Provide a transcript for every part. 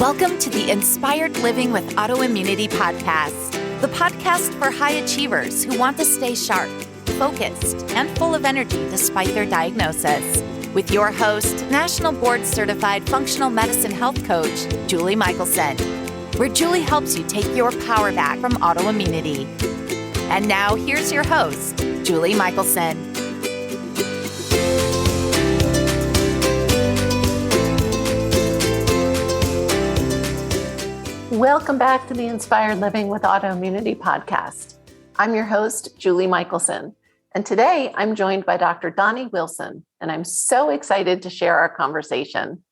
Welcome to the Inspired Living with Autoimmunity podcast, the podcast for high achievers who want to stay sharp, focused, and full of energy despite their diagnosis. With your host, National Board Certified Functional Medicine Health Coach, Julie Michelson, where Julie helps you take your power back from autoimmunity. And now here's your host, Julie Michelson. Welcome back to the Inspired Living with Autoimmunity podcast. I'm your host, Julie Michelson, and today I'm joined by Dr. Doni Wilson, and I'm so excited to share our conversation.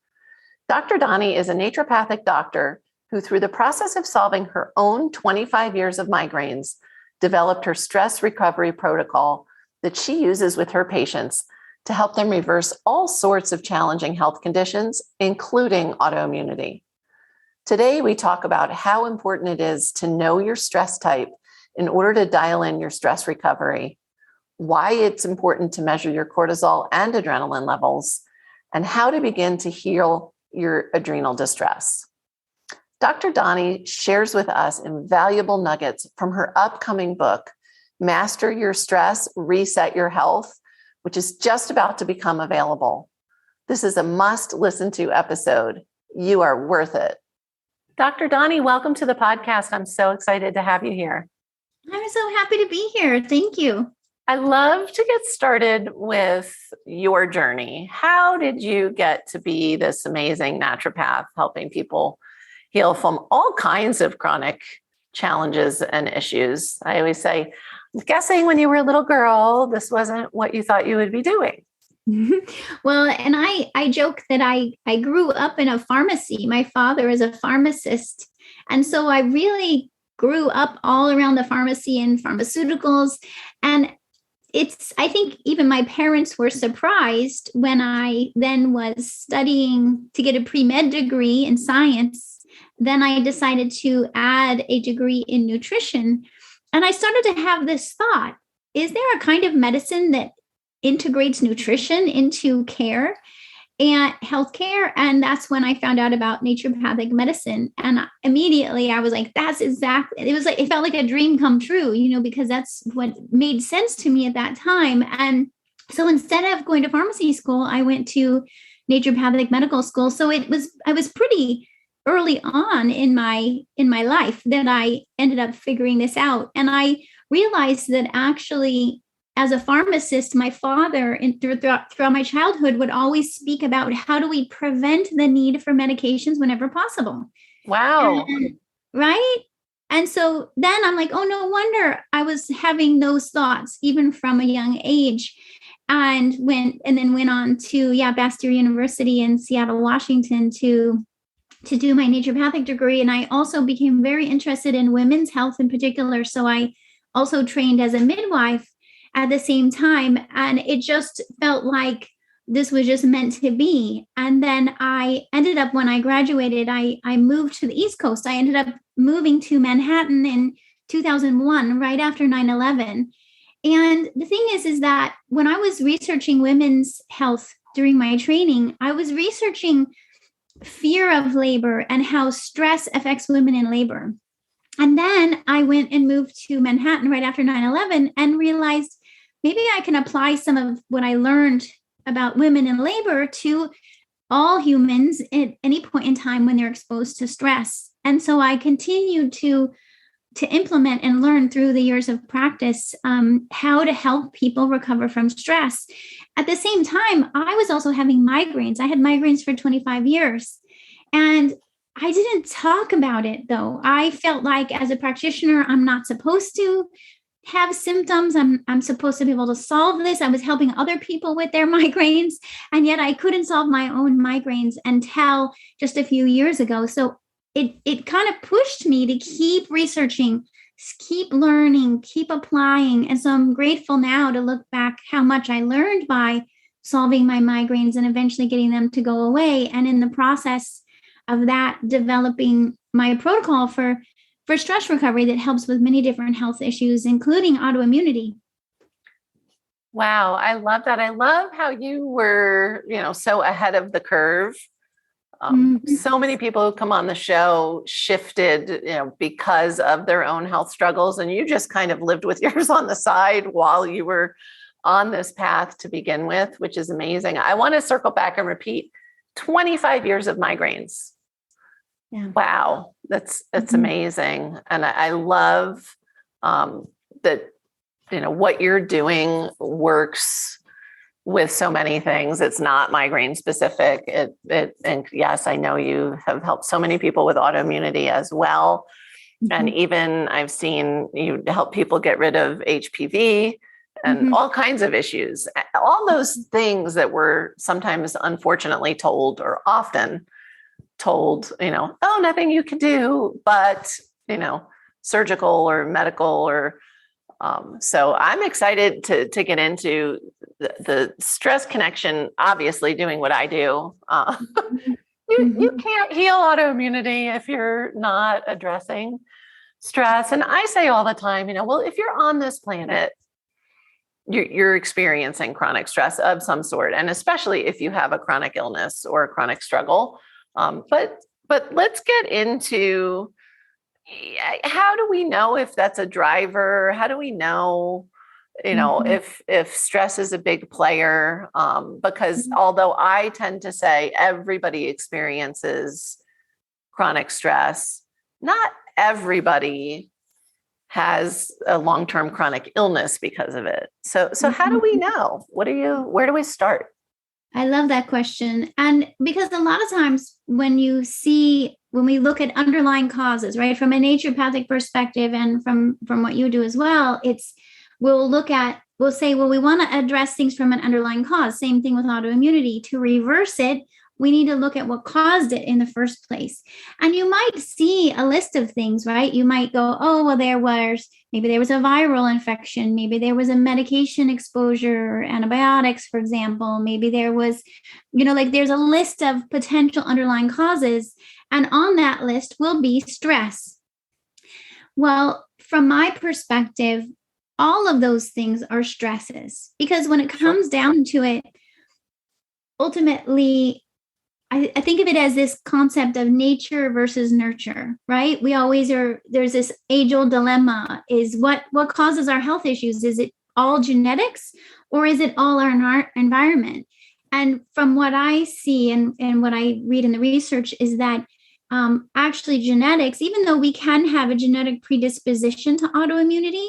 Dr. Doni is a naturopathic doctor who, through the process of solving her own 25 years of migraines, developed her stress recovery protocol that she uses with her patients to help them reverse all sorts of challenging health conditions, including autoimmunity. Today, we talk about how important it is to know your stress type in order to dial in your stress recovery, why it's important to measure your cortisol and adrenaline levels, and how to begin to heal your adrenal distress. Dr. Doni shares with us invaluable nuggets from her upcoming book, Master Your Stress, Reset Your Health, which is just about to become available. This is a must-listen-to episode. You are worth it. Dr. Doni, welcome to the podcast. I'm so excited to have you here. I'm so happy to be here. Thank you. I love to get started with your journey. How did you get to be this amazing naturopath helping people heal from all kinds of chronic challenges and issues? I always say, I'm guessing when you were a little girl, this wasn't what you thought you would be doing. Well, and I joke that I grew up in a pharmacy. My father is a pharmacist. And so I really grew up all around the pharmacy and pharmaceuticals. And I think even my parents were surprised when I then was studying to get a pre-med degree in science. Then I decided to add a degree in nutrition. And I started to have this thought, is there a kind of medicine that integrates nutrition into care and healthcare? And that's when I found out about naturopathic medicine. And immediately I was like, it felt like a dream come true, because that's what made sense to me at that time. And so instead of going to pharmacy school, I went to naturopathic medical school. So I was pretty early on in my life that I ended up figuring this out. And I realized that actually, as a pharmacist, my father throughout my childhood would always speak about how do we prevent the need for medications whenever possible. Wow. Right? And so then I'm like, oh, no wonder I was having those thoughts even from a young age. And then went on to Bastyr University in Seattle, Washington to do my naturopathic degree. And I also became very interested in women's health in particular. So I also trained as a midwife at the same time. And it just felt like this was just meant to be. And then I ended up, when I graduated, I moved to the East Coast. I ended up moving to Manhattan in 2001, right after 9/11. And the thing is that when I was researching women's health during my training, I was researching fear of labor and how stress affects women in labor. And then I went and moved to Manhattan right after 9/11 and realized maybe I can apply some of what I learned about women in labor to all humans at any point in time when they're exposed to stress. And so I continued to implement and learn through the years of practice how to help people recover from stress. At the same time, I was also having migraines. I had migraines for 25 years. And I didn't talk about it, though. I felt like as a practitioner, I'm not supposed to have symptoms. I'm supposed to be able to solve this. I was helping other people with their migraines, and yet I couldn't solve my own migraines until just a few years ago. So it kind of pushed me to keep researching, keep learning, keep applying. And so I'm grateful now to look back how much I learned by solving my migraines and eventually getting them to go away. And in the process of that, developing my protocol for stress recovery that helps with many different health issues, including autoimmunity. Wow. I love that. I love how you were, so ahead of the curve So many people who come on the show shifted, because of their own health struggles. And you just kind of lived with yours on the side while you were on this path to begin with, which is amazing. I want to circle back and repeat 25 years of migraines. Yeah. Wow. That's amazing. And I love that, what you're doing works with so many things. It's not migraine specific. And yes, I know you have helped so many people with autoimmunity as well. And even I've seen you help people get rid of HPV and all kinds of issues, all those things that we're sometimes unfortunately told, or often told, oh, nothing you can do, but, surgical or medical or, so I'm excited to get into the stress connection, obviously doing what I do. You can't heal autoimmunity if you're not addressing stress. And I say all the time, well, if you're on this planet, you're experiencing chronic stress of some sort. And especially if you have a chronic illness or a chronic struggle. But let's get into, how do we know if that's a driver? How do we know, if stress is a big player? Because although I tend to say everybody experiences chronic stress, not everybody has a long-term chronic illness because of it. So how do we know? Where do we start? I love that question. And because a lot of times when we look at underlying causes, right, from a naturopathic perspective and from what you do as well, we'll say, well, we want to address things from an underlying cause. Same thing with autoimmunity. To reverse it, we need to look at what caused it in the first place. And you might see a list of things, right? You might go, oh, well, maybe there was a viral infection. Maybe there was a medication exposure, antibiotics, for example. Maybe there was, there's a list of potential underlying causes. And on that list will be stress. Well, from my perspective, all of those things are stresses, because when it comes down to it, ultimately, I think of it as this concept of nature versus nurture, right? There's this age-old dilemma, is what causes our health issues? Is it all genetics, or is it all our environment? And from what I see and what I read in the research is that actually genetics, even though we can have a genetic predisposition to autoimmunity,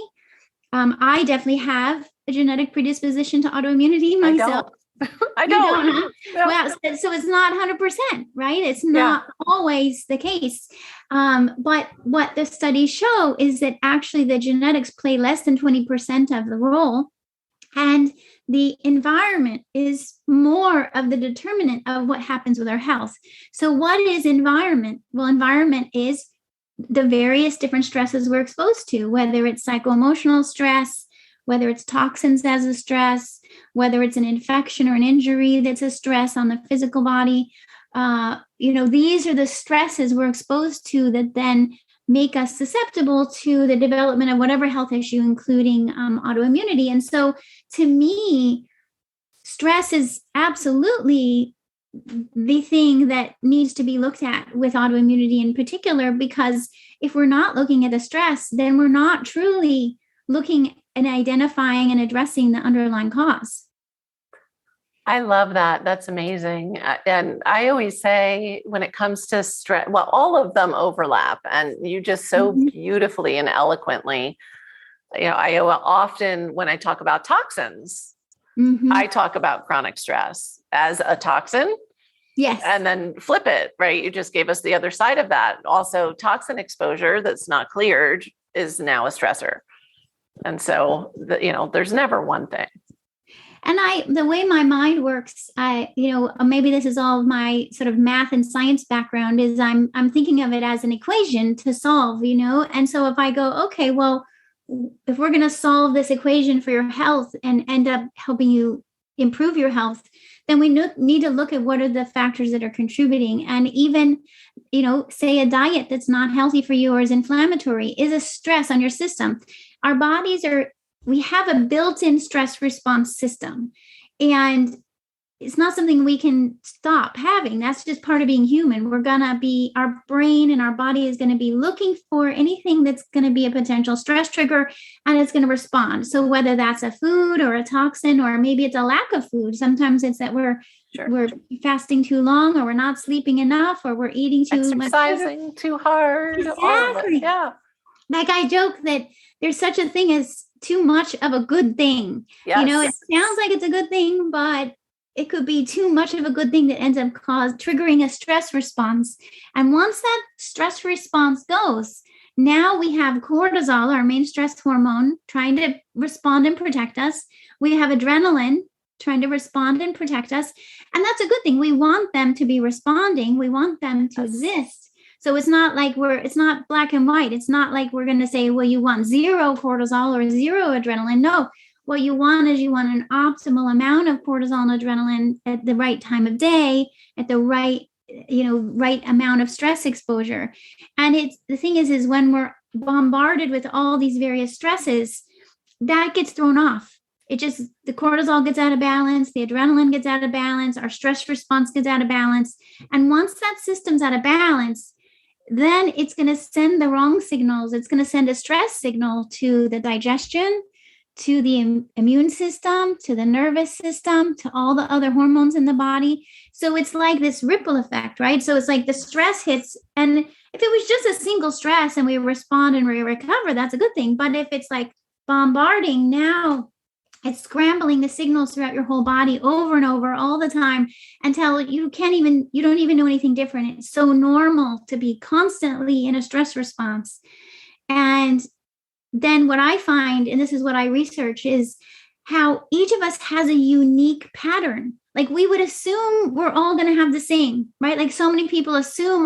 I definitely have a genetic predisposition to autoimmunity myself. I don't. Huh? Yeah. Well, so it's not 100%, right? It's not always the case. But what the studies show is that actually the genetics play less than 20% of the role. And the environment is more of the determinant of what happens with our health. So what is environment? Well, environment is the various different stresses we're exposed to, whether it's psycho-emotional stress, whether it's toxins as a stress, whether it's an infection or an injury that's a stress on the physical body. These are the stresses we're exposed to that then make us susceptible to the development of whatever health issue, including autoimmunity. And so to me, stress is absolutely the thing that needs to be looked at with autoimmunity in particular, because if we're not looking at the stress, then we're not truly looking and identifying and addressing the underlying cause. I love that. That's amazing. And I always say when it comes to stress, well, all of them overlap, and you just so beautifully and eloquently, I often, when I talk about toxins, I talk about chronic stress as a toxin. Yes. And then flip it, right? You just gave us the other side of that. Also, toxin exposure that's not cleared is now a stressor. And so, there's never one thing. And the way my mind works, maybe this is all my sort of math and science background, is I'm thinking of it as an equation to solve, And so if I go, okay, well, if we're going to solve this equation for your health and end up helping you improve your health, then we need to look at what are the factors that are contributing. And even, say a diet that's not healthy for you or is inflammatory is a stress on your system. Our bodies we have a built-in stress response system. And it's not something we can stop having. That's just part of being human. Our brain and our body is going to be looking for anything that's going to be a potential stress trigger, and it's going to respond. So whether that's a food or a toxin, or maybe it's a lack of food. Sometimes it's that we're fasting too long, or we're not sleeping enough, or we're eating too much. Exercising too hard. Exactly. Yeah. Like I joke that there's such a thing as too much of a good thing. Yes. You know, it sounds like it's a good thing, but it could be too much of a good thing that ends up triggering a stress response. And once that stress response goes, now we have cortisol, our main stress hormone, trying to respond and protect us. We have adrenaline trying to respond and protect us. And that's a good thing. We want them to be responding. We want them to exist. So it's not like it's not black and white. It's not like we're going to say, well, you want zero cortisol or zero adrenaline. No. What you want is an optimal amount of cortisol and adrenaline at the right time of day, at the right amount of stress exposure. And the thing is when we're bombarded with all these various stresses, that gets thrown off. The cortisol gets out of balance, the adrenaline gets out of balance, our stress response gets out of balance. And once that system's out of balance, then it's going to send the wrong signals. It's going to send a stress signal to the digestion, to the immune system, to the nervous system, to all the other hormones in the body. So it's like this ripple effect, right? So it's like the stress hits, and if it was just a single stress and we respond and we recover, that's a good thing. But if it's like bombarding, now it's scrambling the signals throughout your whole body over and over all the time until you don't even know anything different. It's so normal to be constantly in a stress response. And then what I find, and this is what I research, is how each of us has a unique pattern. Like we would assume we're all going to have the same, right? Like so many people assume,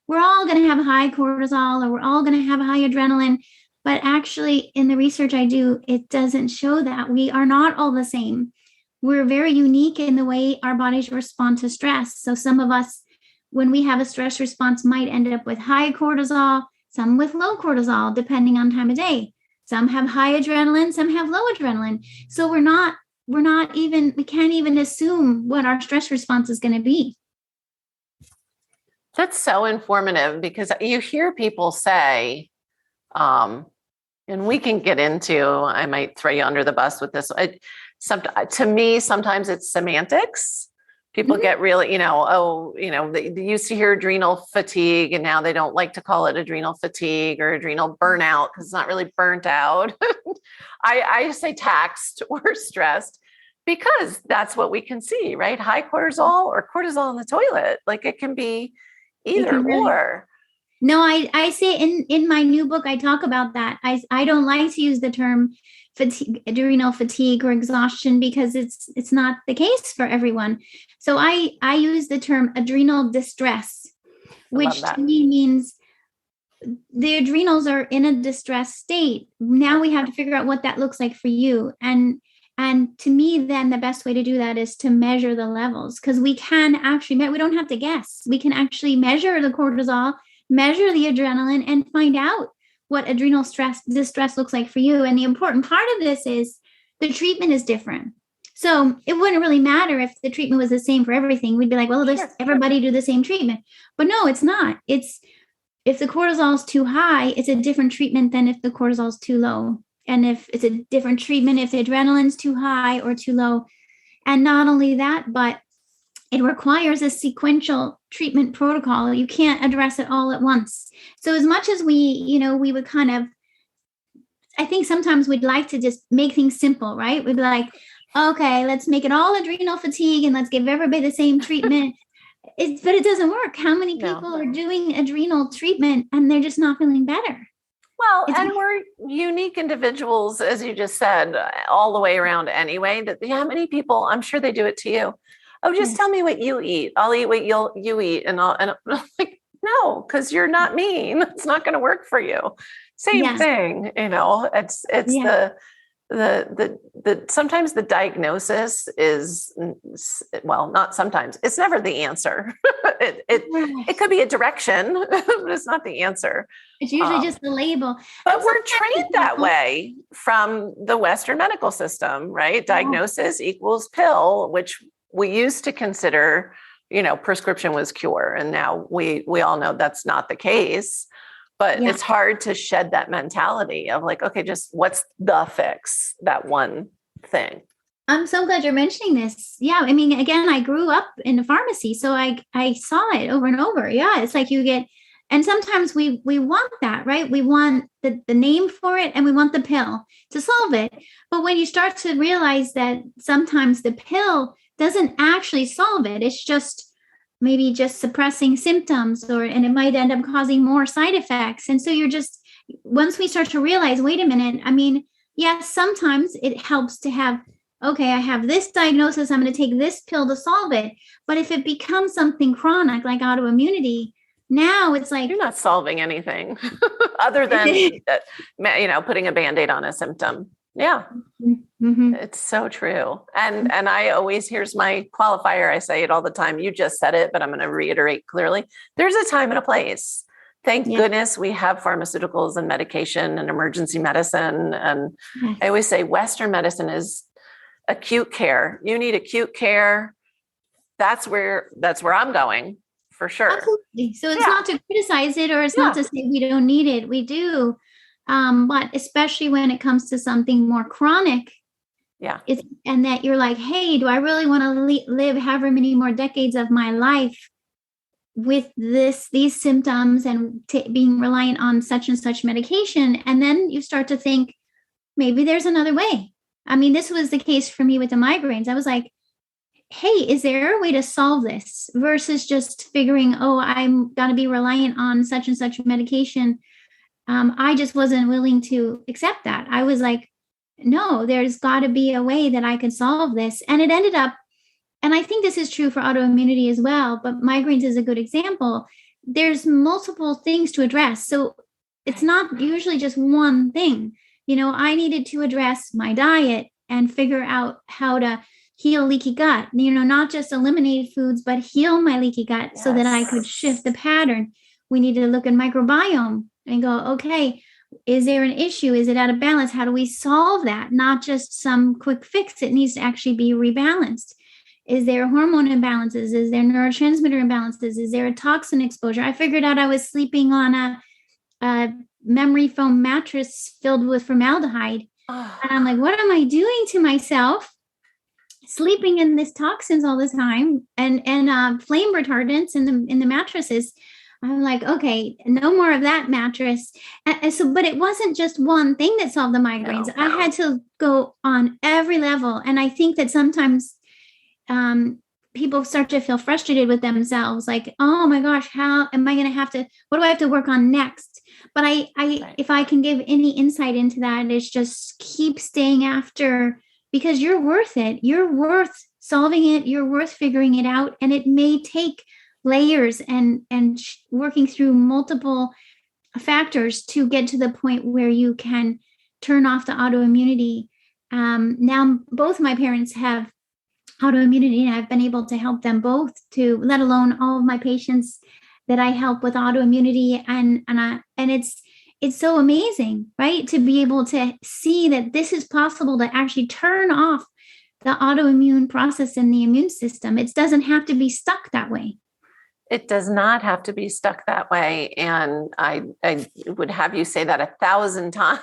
we're all going to have high cortisol, or we're all going to have high adrenaline. But actually in the research I do, it doesn't show that. We are not all the same. We're very unique in the way our bodies respond to stress. So some of us, when we have a stress response, might end up with high cortisol, some with low cortisol, depending on time of day. Some have high adrenaline, some have low adrenaline. So we can't even assume what our stress response is going to be. That's so informative, because you hear people say, and we can get into, I might throw you under the bus with this. To me, sometimes it's semantics. People get really, they used to hear adrenal fatigue, and now they don't like to call it adrenal fatigue or adrenal burnout, because it's not really burnt out. I say taxed or stressed, because that's what we can see, right? High cortisol or cortisol in the toilet. Like it can be either or. No, I say in my new book, I talk about that. I don't like to use the term adrenal fatigue or exhaustion, because it's not the case for everyone. So I use the term adrenal distress, which to me means the adrenals are in a distressed state. Now we have to figure out what that looks like for you. And to me, then the best way to do that is to measure the levels, because we can actually, we don't have to guess. We can actually measure the cortisol, measure the adrenaline, and find out what adrenal distress looks like for you. And the important part of this is the treatment is different. So it wouldn't really matter if the treatment was the same for everything. We'd be like, well, everybody do the same treatment. But no, it's not. If the cortisol is too high, it's a different treatment than if the cortisol is too low. And if it's a different treatment, if the adrenaline's too high or too low. And not only that, but it requires a sequential treatment protocol. You can't address it all at once. So as much as we would kind of, I think sometimes we'd like to just make things simple, right? We'd be like, okay, let's make it all adrenal fatigue and let's give everybody the same treatment. But it doesn't work. How many people are doing adrenal treatment and they're just not feeling better? Well, and we're unique individuals, as you just said, all the way around anyway. How many people, I'm sure they do it to you. Oh, just tell me what you eat. I'll eat what you eat. And I'm like, no, because you're not me. It's not going to work for you. Same thing. It's the sometimes the diagnosis is, well, not sometimes, it's never the answer. It could be a direction, but it's not the answer. It's usually just the label. But we're trained that way from the Western medical system, right? Diagnosis equals pill, which we used to consider, prescription was cure. And now we all know that's not the case, but it's hard to shed that mentality of like, okay, just what's the fix, that one thing. I'm so glad you're mentioning this. Yeah. I mean, again, I grew up in a pharmacy, so I saw it over and over. Yeah. It's like you get, and sometimes we want that, right? We want the name for it and we want the pill to solve it. But when you start to realize that sometimes the pill doesn't actually solve it, it's just maybe just suppressing symptoms, and it might end up causing more side effects. And so once we start to realize, wait a minute, I mean, yes, sometimes it helps to have, okay, I have this diagnosis, I'm going to take this pill to solve it. But if it becomes something chronic like autoimmunity, now it's like, you're not solving anything other than, putting a Band-Aid on a symptom. Yeah. Mm-hmm. It's so true. And I always, here's my qualifier. I say it all the time. You just said it, but I'm going to reiterate clearly. There's a time and a place. Thank goodness we have pharmaceuticals and medication and emergency medicine. And I always say Western medicine is acute care. You need acute care. That's where I'm going. For sure. Absolutely. So it's not to criticize it, or it's not to say we don't need it. We do. But especially when it comes to something more chronic. Yeah. And that you're like, hey, do I really want to live however many more decades of my life with these symptoms and being reliant on such and such medication? And then you start to think, maybe there's another way. I mean, this was the case for me with the migraines. I was like, hey, is there a way to solve this versus just figuring, I'm going to be reliant on such and such medication. I just wasn't willing to accept that. I was like, no, there's got to be a way that I can solve this. And it ended up, and I think this is true for autoimmunity as well, but migraines is a good example. There's multiple things to address. So it's not usually just one thing. I needed to address my diet and figure out how to heal leaky gut, not just eliminate foods, but heal my leaky gut so that I could shift the pattern. We needed to look at microbiome and go, okay, is there an issue? Is it out of balance? How do we solve that? Not just some quick fix. It needs to actually be rebalanced. Is there hormone imbalances? Is there neurotransmitter imbalances? Is there a toxin exposure? I figured out I was sleeping on a memory foam mattress filled with formaldehyde. And I'm like, what am I doing to myself? Sleeping in these toxins all the time and flame retardants in the mattresses. I'm like, okay, no more of that mattress. And so, but it wasn't just one thing that solved the migraines. No. I had to go on every level. And I think that sometimes people start to feel frustrated with themselves. Like, oh my gosh, how am I going to what do I have to work on next? But if I can give any insight into that, it's just keep staying after, because you're worth it. You're worth solving it. You're worth figuring it out. And it may take layers and working through multiple factors to get to the point where you can turn off the autoimmunity. Now, both my parents have autoimmunity, and I've been able to help them both, to let alone all of my patients that I help with autoimmunity. And it's so amazing, right? To be able to see that this is possible to actually turn off the autoimmune process in the immune system. It doesn't have to be stuck that way. It does not have to be stuck that way. And I would have you say that 1,000 times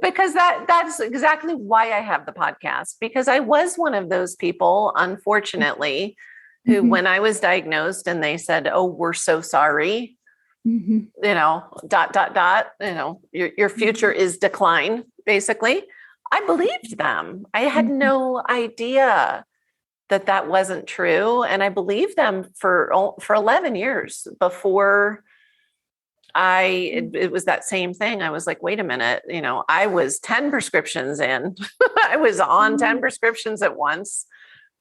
because that's exactly why I have the podcast, because I was one of those people, unfortunately, who, when I was diagnosed and they said, oh, we're so sorry, your future is decline, basically. I believed them. I had no idea that wasn't true. And I believed them for 11 years before it was that same thing. I was like, wait a minute, I was 10 prescriptions in, I was on 10 prescriptions at once.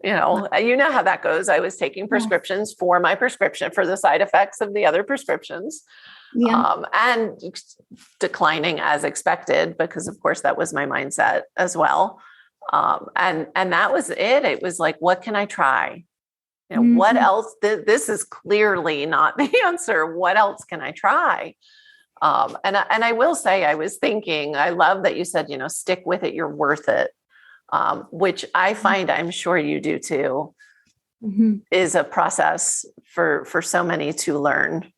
You know how that goes. I was taking prescriptions for my prescription for the side effects of the other prescriptions. And declining as expected, because of course that was my mindset as well. And that was it. It was like, what can I try? What else? This is clearly not the answer. What else can I try? And I will say, I was thinking, I love that you said, stick with it. You're worth it. which I find, I'm sure you do too, is a process for so many to learn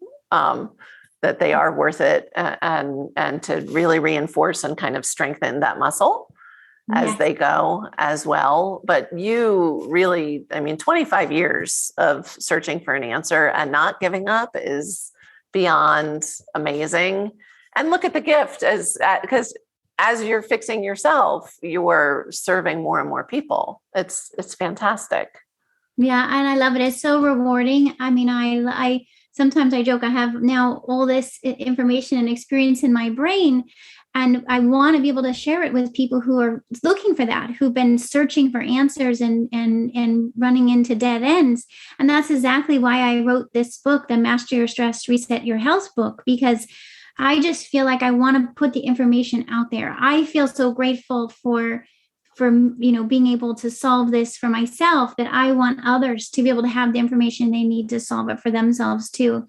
that they are worth it, and to really reinforce and kind of strengthen that muscle as they go as well. But you really, 25 years of searching for an answer and not giving up is beyond amazing. And look at the gift, because as you're fixing yourself, you're serving more and more people. It's fantastic. Yeah. And I love it. It's so rewarding. I sometimes I joke, I have now all this information and experience in my brain, and I want to be able to share it with people who are looking for that, who've been searching for answers and running into dead ends. And that's exactly why I wrote this book, the Master Your Stress, Reset Your Health book, because I just feel like I want to put the information out there. I feel so grateful for being able to solve this for myself, that I want others to be able to have the information they need to solve it for themselves too.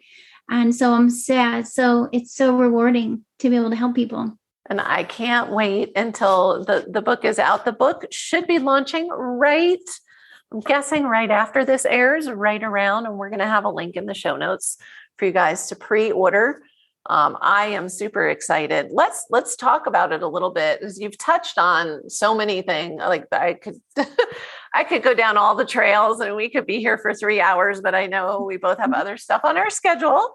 And so I'm sad. So it's so rewarding to be able to help people. And I can't wait until the book is out. The book should be launching I'm guessing right after this airs, right around, and we're going to have a link in the show notes for you guys to pre-order. I am super excited. Let's talk about it a little bit, as you've touched on so many things. Like I could go down all the trails and we could be here for 3 hours, but I know we both have other stuff on our schedule.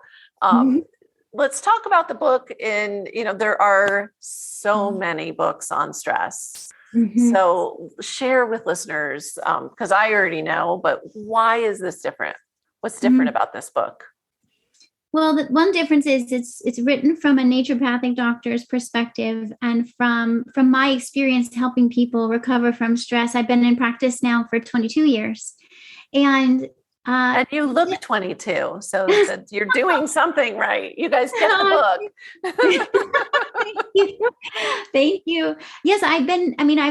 Let's talk about the book. There are so many books on stress. So share with listeners, because I already know, but why is this different? What's different about this book? Well, the one difference is it's written from a naturopathic doctor's perspective, and from my experience helping people recover from stress. I've been in practice now for 22 years. And you look 22, so you're doing something right. You guys get the book. Thank you. Yes, I've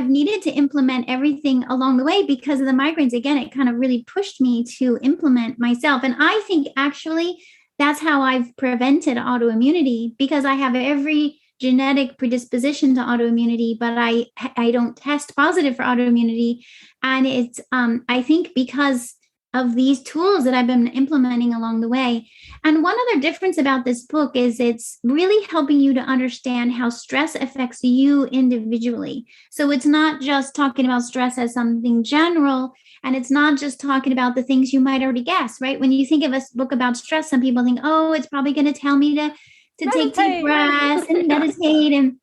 needed to implement everything along the way because of the migraines. Again, it kind of really pushed me to implement myself. And I think actually that's how I've prevented autoimmunity, because I have every genetic predisposition to autoimmunity, but I don't test positive for autoimmunity. And it's, I think, because of these tools that I've been implementing along the way. And one other difference about this book is it's really helping you to understand how stress affects you individually. So it's not just talking about stress as something general, and it's not just talking about the things you might already guess, right? When you think of a book about stress, some people think, oh, it's probably going to tell me to take deep breaths and meditate. And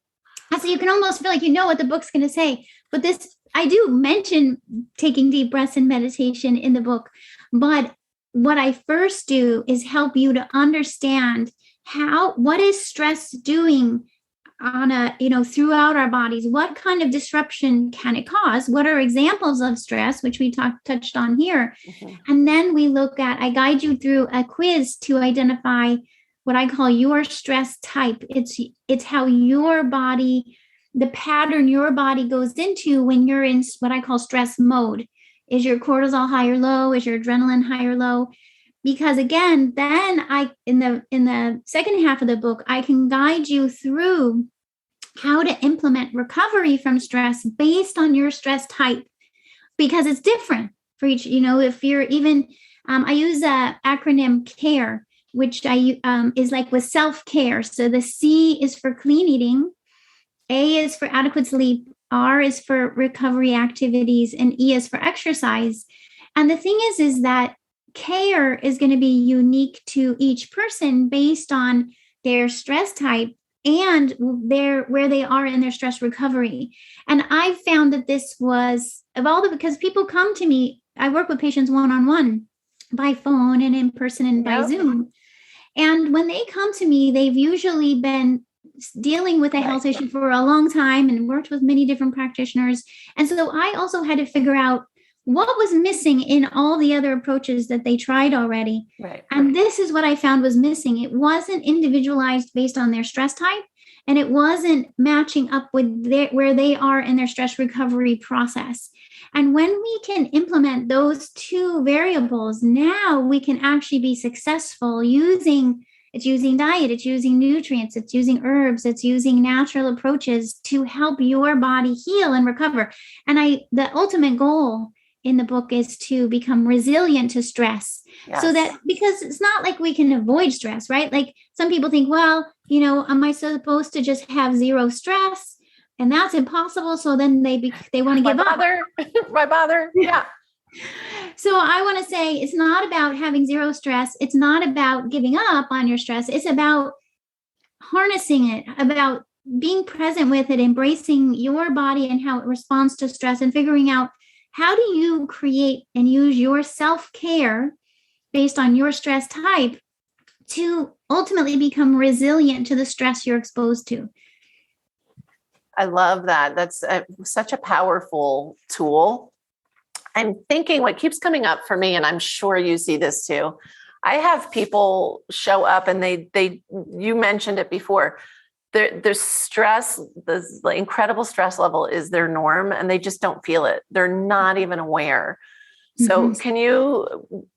so you can almost feel like you know what the book's going to say. But I do mention taking deep breaths and meditation in the book. But what I first do is help you to understand what is stress doing throughout our bodies. What kind of disruption can it cause? What are examples of stress, which we touched on here? And then I guide you through a quiz to identify what I call your stress type. It's how your body, the pattern your body goes into when you're in what I call stress mode. Is your cortisol high or low? Is your adrenaline high or low? Because again, then in the second half of the book, I can guide you through how to implement recovery from stress based on your stress type, because it's different for each. If you're even, I use the acronym CARE, which is like with self-care. So the C is for clean eating, A is for adequate sleep, R is for recovery activities, and E is for exercise. And the thing is that care is going to be unique to each person based on their stress type and where they are in their stress recovery. And I found that this was because people come to me, I work with patients one-on-one by phone and in person and by Zoom. And when they come to me, they've usually been dealing with a health issue for a long time and worked with many different practitioners. And so I also had to figure out what was missing in all the other approaches that they tried already. And this is what I found was missing. It wasn't individualized based on their stress type, and it wasn't matching up with where they are in their stress recovery process. And when we can implement those two variables, now we can actually be successful using It's using diet, it's using nutrients, it's using herbs, it's using natural approaches to help your body heal and recover. And the ultimate goal in the book is to become resilient to stress. Yes. So that, because it's not like we can avoid stress, right? Like some people think, well, am I supposed to just have zero stress? And that's impossible. So then they want to give up. Why bother? Yeah. So I want to say it's not about having zero stress. It's not about giving up on your stress. It's about harnessing it, about being present with it, embracing your body and how it responds to stress, and figuring out how do you create and use your self-care based on your stress type to ultimately become resilient to the stress you're exposed to. I love that. That's such a powerful tool. I'm thinking what keeps coming up for me, and I'm sure you see this too. I have people show up and you mentioned it before. Their stress, the incredible stress level is their norm, and they just don't feel it. They're not even aware. So can you,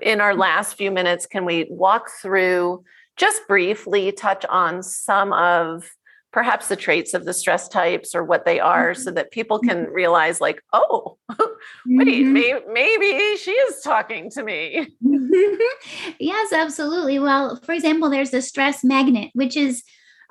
in our last few minutes, can we walk through, just briefly touch on some of perhaps the traits of the stress types or what they are, so that people can realize like, oh, wait, maybe she is talking to me. Yes, absolutely. Well, for example, there's the stress magnet, which is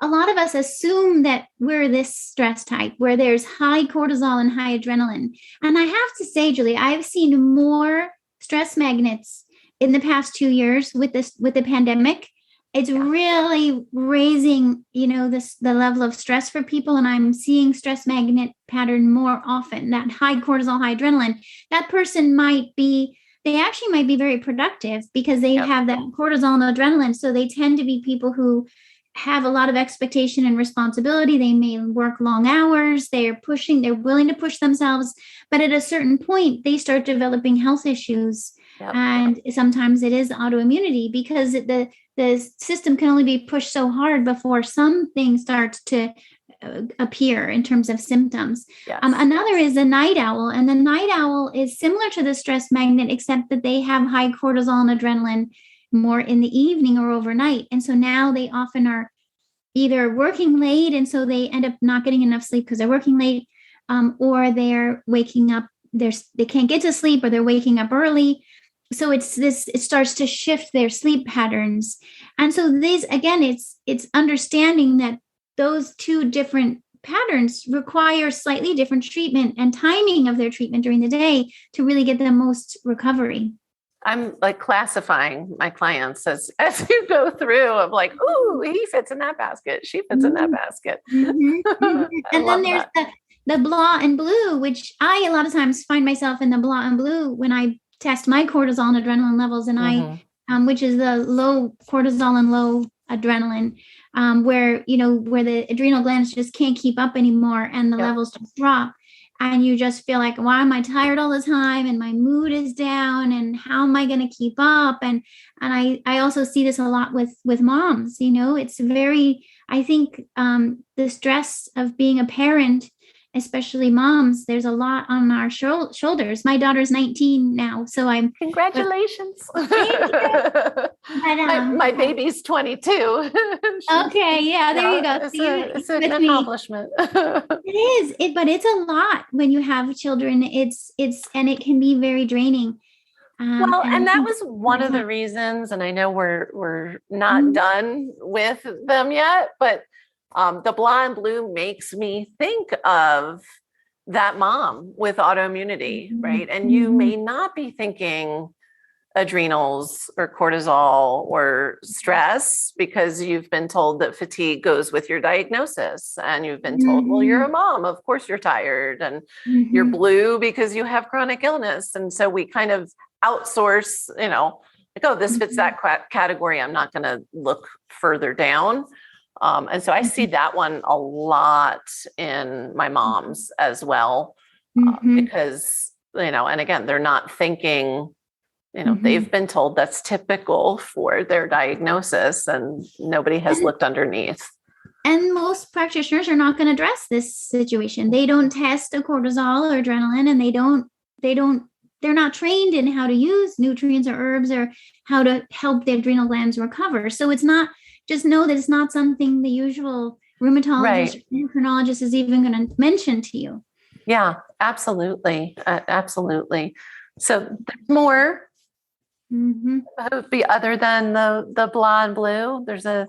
a lot of us assume that we're this stress type where there's high cortisol and high adrenaline. And I have to say, Julie, I've seen more stress magnets in the past 2 years with the pandemic. It's really raising, the level of stress for people. And I'm seeing stress magnet pattern more often, that high cortisol, high adrenaline. That person they actually might be very productive because they have that cortisol and adrenaline. So they tend to be people who have a lot of expectation and responsibility. They may work long hours. They're willing to push themselves. But at a certain point, they start developing health issues. Yep. And sometimes it is autoimmunity because the system can only be pushed so hard before something starts to appear in terms of symptoms. Yes. Another is the night owl. And the night owl is similar to the stress magnet, except that they have high cortisol and adrenaline more in the evening or overnight. And so now they often are either working late, and so they end up not getting enough sleep because they're working late, or they're waking up, they can't get to sleep, or they're waking up early. So it starts to shift their sleep patterns. And so it's understanding that those two different patterns require slightly different treatment and timing of their treatment during the day to really get the most recovery. I'm like classifying my clients as you go through of like, ooh, he fits in that basket. She fits in that basket. And then there's the blah and blue, which I a lot of times find myself in the blah and blue when I test my cortisol and adrenaline levels, and which is the low cortisol and low adrenaline, where the adrenal glands just can't keep up anymore and the levels just drop. And you just feel like, why am I tired all the time? And my mood is down, and how am I going to keep up? And I also see this a lot with moms, it's very, I think the stress of being a parent, especially moms, there's a lot on our shoulders. My daughter's 19 now, so I'm... Congratulations. But, my baby's 22. Okay, yeah, there you go. It's an accomplishment. It is, but it's a lot when you have children. It's and it can be very draining. And that was one of the reasons, and I know we're not done with them yet, but the blah and blue makes me think of that mom with autoimmunity, right? And you may not be thinking adrenals or cortisol or stress because you've been told that fatigue goes with your diagnosis, and you've been told, well, you're a mom, of course you're tired, and you're blue because you have chronic illness. And so we kind of outsource, like, oh, this fits that category. I'm not going to look further down. And so I see that one a lot in my moms as well, because, and again, they're not thinking, they've been told that's typical for their diagnosis, and nobody has looked underneath. And most practitioners are not going to address this situation. They don't test a cortisol or adrenaline, and they they're not trained in how to use nutrients or herbs or how to help the adrenal glands recover. So it's not, just know that it's not something the usual rheumatologist or endocrinologist is even going to mention to you. Yeah, absolutely. Absolutely. So there's more. Would be other than the blah and blue. There's a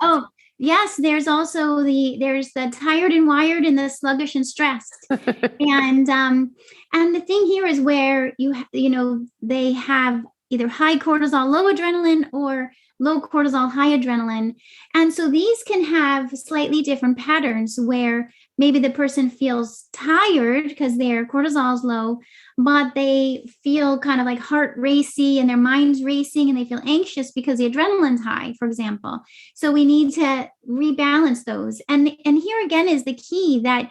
yes, there's also there's the tired and wired and the sluggish and stressed. and the thing here is where they have either high cortisol, low adrenaline, or low cortisol, high adrenaline. And so these can have slightly different patterns where maybe the person feels tired because their cortisol is low, but they feel kind of like heart racy and their mind's racing, and they feel anxious because the adrenaline's high, for example. So we need to rebalance those. And here again is the key that,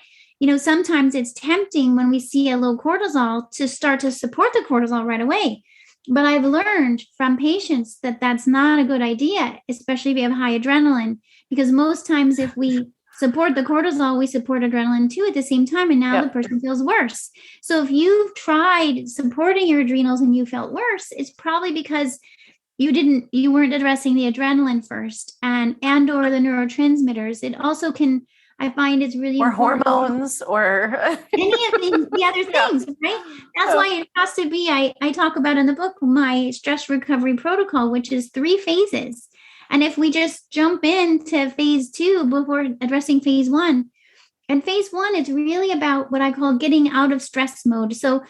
sometimes it's tempting when we see a low cortisol to start to support the cortisol right away. But I've learned from patients that that's not a good idea, especially if you have high adrenaline, because most times if we support the cortisol, we support adrenaline too at the same time. And now the person feels worse. So if you've tried supporting your adrenals and you felt worse, it's probably because you weren't addressing the adrenaline first and or the neurotransmitters. It also can, I find it's really or important. Hormones or any of the other things, right? That's why it has to be, I talk about in the book, my stress recovery protocol, which is 3 phases. And if we just jump into phase 2 before addressing phase 1, and phase 1, it's really about what I call getting out of stress mode. So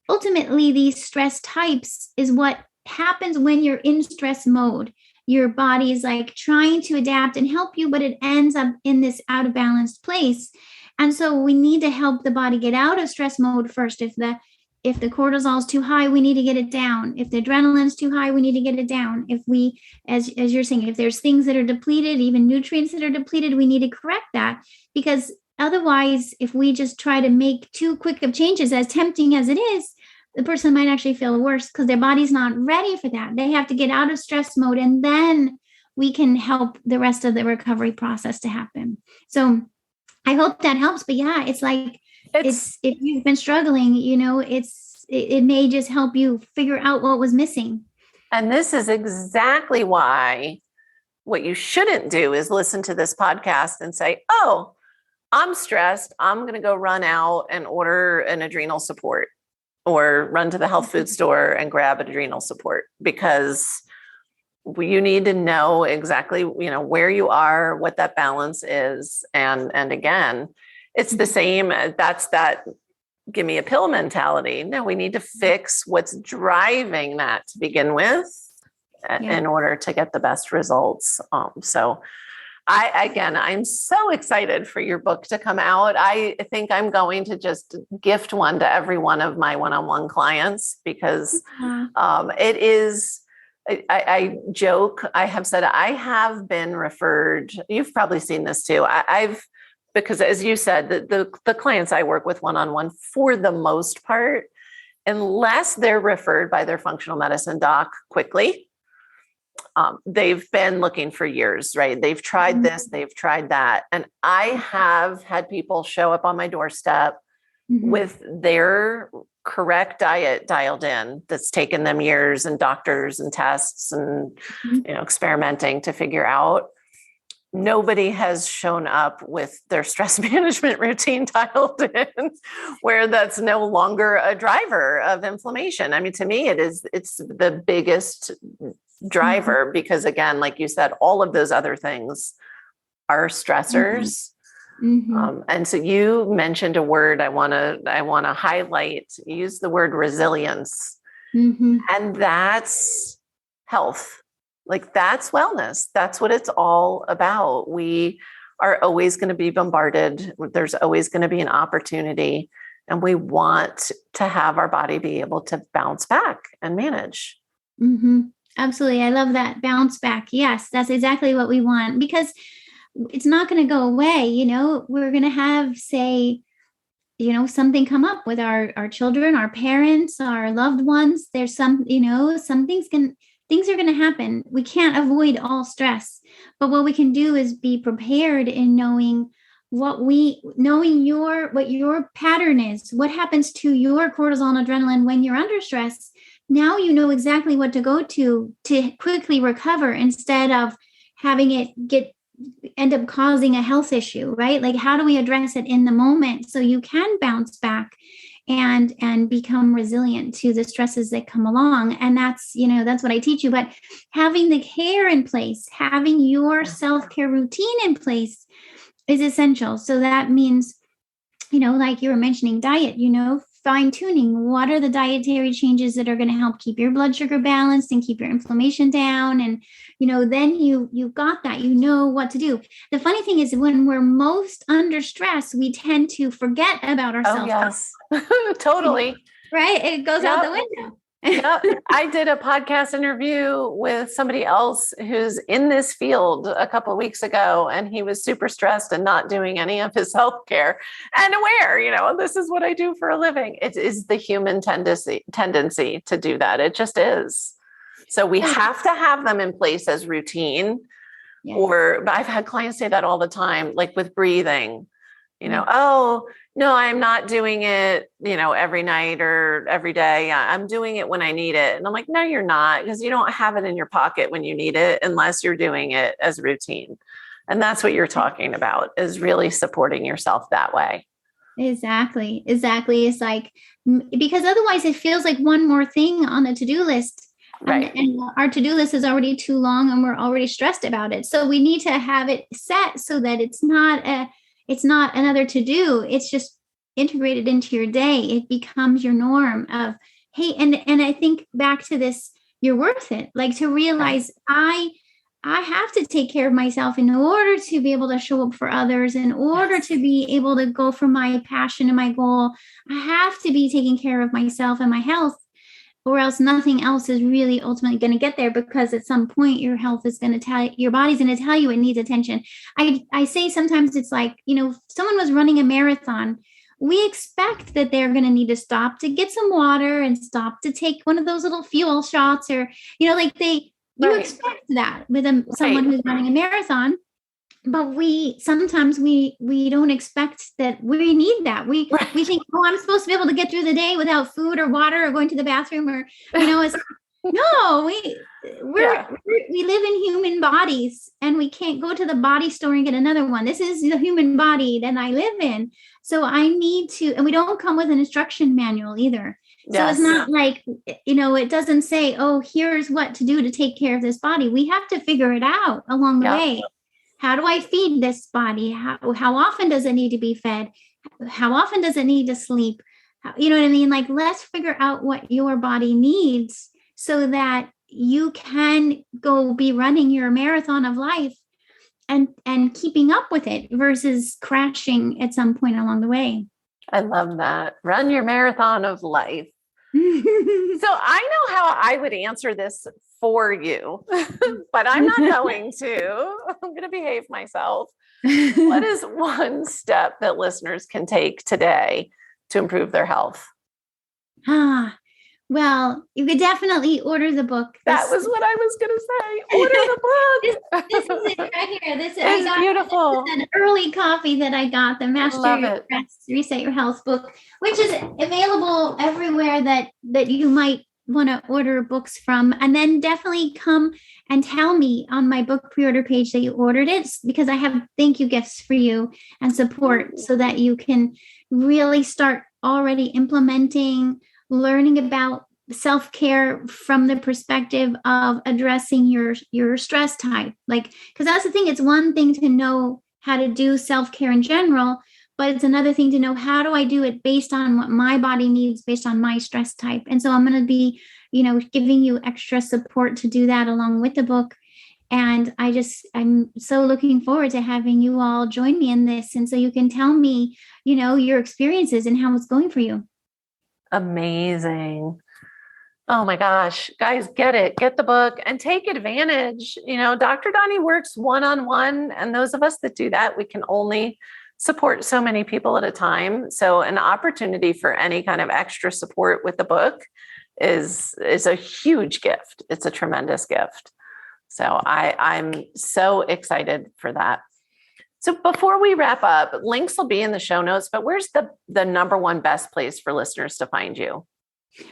ultimately, these stress types is what happens when you're in stress mode. Your body is like trying to adapt and help you, but it ends up in this out of balanced place. And so we need to help the body get out of stress mode first. If the cortisol is too high, we need to get it down. If the adrenaline is too high, we need to get it down. If we, as you're saying, if there's things that are depleted, even nutrients that are depleted, we need to correct that. Because otherwise, if we just try to make too quick of changes, as tempting as it is, the person might actually feel worse because their body's not ready for that. They have to get out of stress mode, and then we can help the rest of the recovery process to happen. So I hope that helps. But yeah, it's like, it's if you've been struggling, it may just help you figure out what was missing. And this is exactly why what you shouldn't do is listen to this podcast and say, oh, I'm stressed. I'm going to go run out and order an adrenal support, or run to the health food store and grab adrenal support, because you need to know exactly, where you are, what that balance is. And again, it's the same. That's that give me a pill mentality. No, we need to fix what's driving that to begin with in order to get the best results. So I'm so excited for your book to come out. I think I'm going to just gift one to every one of my one-on-one clients, because it is, I joke, I have said, I have been referred, you've probably seen this too. Because as you said, the clients I work with one-on-one, for the most part, unless they're referred by their functional medicine doc quickly, they've been looking for years, right? They've tried this, they've tried that. And I have had people show up on my doorstep with their correct diet dialed in, that's taken them years and doctors and tests and, experimenting to figure out. Nobody has shown up with their stress management routine dialed in, where that's no longer a driver of inflammation. I mean, to me, it's the biggest driver, because again, like you said, all of those other things are stressors. And so you mentioned a word I want to highlight. Use the word resilience, and that's health. Like, that's wellness. That's what it's all about. We are always going to be bombarded. There's always going to be an opportunity, and we want to have our body be able to bounce back and manage. Absolutely. I love that. Bounce back. Yes, that's exactly what we want, because it's not going to go away. We're going to have, say, something come up with our children, our parents, our loved ones. There's some things are going to happen. We can't avoid all stress, but what we can do is be prepared in knowing what your pattern is, what happens to your cortisol and adrenaline when you're under stress, now you know exactly what to go to quickly recover instead of having it end up causing a health issue, right? Like, how do we address it in the moment so you can bounce back and become resilient to the stresses that come along? And that's what I teach you. But having the care in place, having your self-care routine in place is essential. So that means, like you were mentioning, diet, fine tuning. What are the dietary changes that are going to help keep your blood sugar balanced and keep your inflammation down? And, then you got that, what to do. The funny thing is, when we're most under stress, we tend to forget about ourselves. Oh, yes, totally. Right. It goes out the window. Yep. I did a podcast interview with somebody else who's in this field a couple of weeks ago, and he was super stressed and not doing any of his self-care and aware, this is what I do for a living. It is the human tendency to do that. It just is. So we have to have them in place as routine. Yes. But I've had clients say that all the time, like with breathing, oh, no, I'm not doing it, every night or every day. I'm doing it when I need it. And I'm like, no, you're not, because you don't have it in your pocket when you need it unless you're doing it as routine. And that's what you're talking about, is really supporting yourself that way. Exactly. It's like, because otherwise it feels like one more thing on the to-do list. Right. And our to-do list is already too long and we're already stressed about it. So we need to have it set so that it's not another to-do. It's just integrated into your day. It becomes your norm of, hey, and I think back to this, you're worth it. Like, to realize I have to take care of myself in order to be able to show up for others, in order to be able to go for my passion and my goal. I have to be taking care of myself and my health, or else nothing else is really ultimately going to get there, because at some point your health is going to your body's going to tell you it needs attention. I say sometimes it's like, if someone was running a marathon, we expect that they're going to need to stop to get some water and stop to take one of those little fuel shots, or, you expect that with someone who's running a marathon. But sometimes we don't expect that. We need that. We think, I'm supposed to be able to get through the day without food or water or going to the bathroom, or, it's no, we live in human bodies, and we can't go to the body store and get another one. This is the human body that I live in. So I need to, and we don't come with an instruction manual either. So It's not like, it doesn't say, oh, here's what to do to take care of this body. We have to figure it out along the way. How do I feed this body? How often does it need to be fed? How often does it need to sleep? You know what I mean? Like, let's figure out what your body needs so that you can go be running your marathon of life and keeping up with it versus crashing at some point along the way. I love that. Run your marathon of life. So I know how I would answer this for you, but I'm not going to. I'm going to behave myself. What is one step that listeners can take today to improve their health? Well, you could definitely order the book. That was what I was going to say. Order the book. This is it right here. This is beautiful. This is an early copy that I got, the Master Your Stress, Reset Your Health book, which is available everywhere that you might want to order books from. And then definitely come and tell me on my book pre-order page that you ordered it, because I have thank you gifts for you and support so that you can really start already implementing, learning about self-care from the perspective of addressing your stress type. Like, because that's the thing, it's one thing to know how to do self-care in general, but it's another thing to know, how do I do it based on what my body needs, based on my stress type. And so I'm going to be, giving you extra support to do that along with the book. And I'm so looking forward to having you all join me in this. And so you can tell me, your experiences and how it's going for you. Amazing. Oh my gosh, guys, get the book and take advantage. Dr. Doni works one-on-one, and those of us that do that, we can only support so many people at a time. So an opportunity for any kind of extra support with the book is a huge gift. It's a tremendous gift. So I'm so excited for that. So before we wrap up, links will be in the show notes, but where's the number one best place for listeners to find you?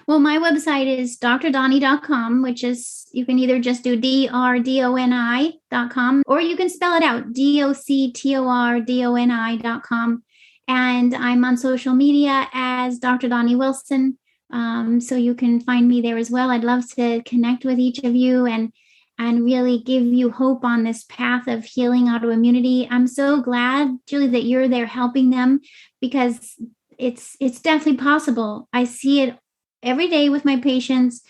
Well, my website is drdoni.com, which is, you can either just do drdoni.com, or you can spell it out, doctordoni.com. And I'm on social media as Dr. Doni Wilson. So you can find me there as well. I'd love to connect with each of you and really give you hope on this path of healing autoimmunity. I'm so glad, Julie, that you're there helping them, because it's definitely possible. I see it every day with my patients.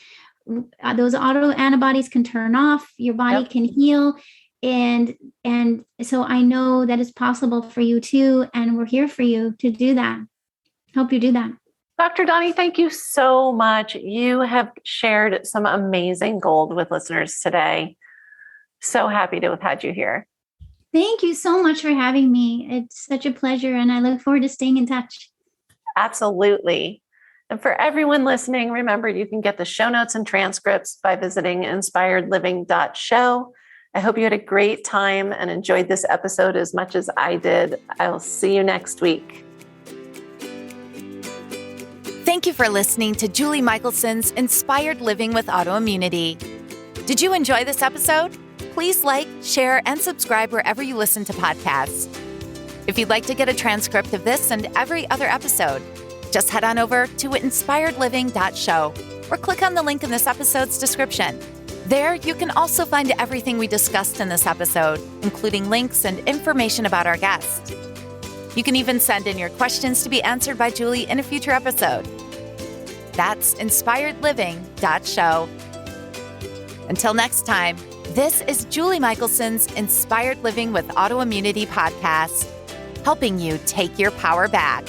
Those autoantibodies can turn off, your body can heal. And so I know that it's possible for you too. And we're here for you to do that. Help you do that. Dr. Doni, thank you so much. You have shared some amazing gold with listeners today. So happy to have had you here. Thank you so much for having me. It's such a pleasure, and I look forward to staying in touch. Absolutely. And for everyone listening, remember you can get the show notes and transcripts by visiting inspiredliving.show. I hope you had a great time and enjoyed this episode as much as I did. I'll see you next week. Thank you for listening to Julie Michelson's Inspired Living with Autoimmunity. Did you enjoy this episode? Please like, share, and subscribe wherever you listen to podcasts. If you'd like to get a transcript of this and every other episode, just head on over to inspiredliving.show or click on the link in this episode's description. There, you can also find everything we discussed in this episode, including links and information about our guest. You can even send in your questions to be answered by Julie in a future episode. That's inspiredliving.show. Until next time, this is Julie Michelson's Inspired Living with Autoimmunity podcast, helping you take your power back.